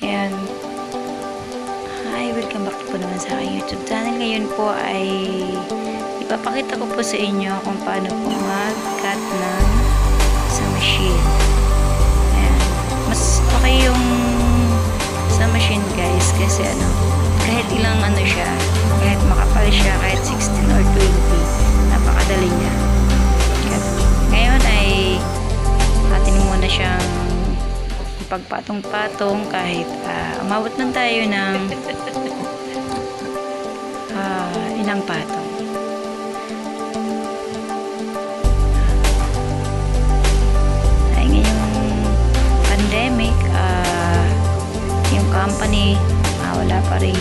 Ayan. Hi, welcome back po naman sa aking YouTube channel. Ngayon po ay ipapakita ko po sa inyo kung paano po mag-cut ng sa machine. Ayan. Mas okay yung sa machine guys kasi kahit ilang siya, kahit makapal siya, kahit 16 or 20, napakadali niya. Ngayon ay atin muna siyang pagpatong-patong kahit umabot man tayo ng ilang patong. Ay ngayong pandemic, yung company wala pa rin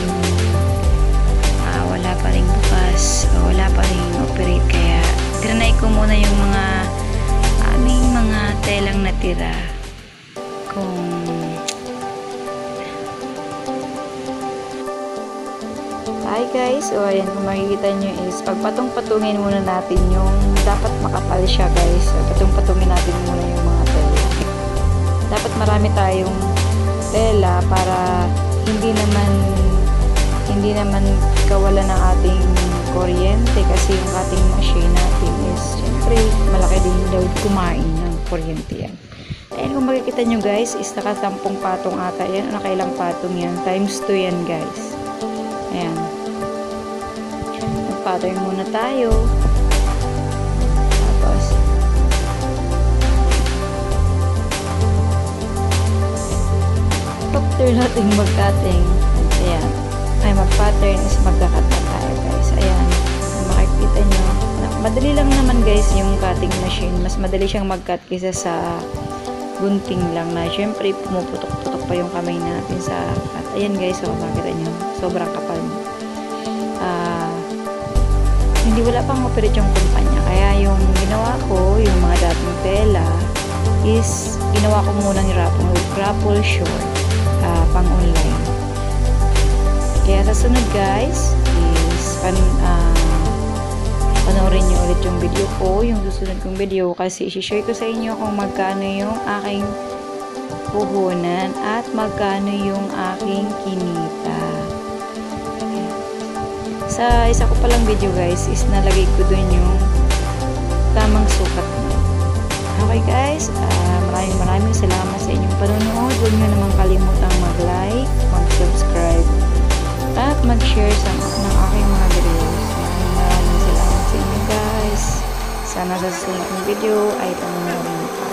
bukas, wala pa rin operate, kaya trinay ko muna yung aming mga telang natira. Hi guys, so ayan, kung makikita nyo is pagpatong-patungin muna natin yung dapat makapal siya guys. So, patong-patungin natin muna yung mga tela. Dapat marami tayong tela para hindi naman kawalan ng ating kuryente, kasi yung ating machine natin is syempre malaki din daw kumain ng kuryente yan. Ayan, kung makikita nyo guys is naka 10 patong ata yan, nakailang patong yan, times 2 yan guys. Ayan, mag-pattern muna tayo, tapos after natin mag-cutting, ayan, ay mag-pattern is magka-cut na tayo guys. Ayan, kung makikita nyo, madali lang naman guys yung cutting machine, mas madali siyang mag-cut kaysa sa gunting lang na syempre pumuputok-putok pa yung kamay natin sa cut. Ayan guys, so makita nyo, sobrang kapal. Hindi, wala pang operate yung kumpanya, kaya yung ginawa ko, yung mga dating tela is ginawa ko muna ni raffle short, pang online. Kaya sa sunod guys is panoorin nyo ulit yung video ko, yung susunod kong video, kasi i-share ko sa inyo kung magkano yung aking puhunan at magkano yung aking kinita. Sa isa ko palang video guys is nalagay ko dun yung tamang sukat niya. Okay guys, maraming salamat sa inyong panonood. Huwag nyo namang kalimutang mag-like, mag-subscribe at mag-share ng aking mga videos. Maraming salamat sa inyo guys. Sana sa susunod ng video ay panoorin pa.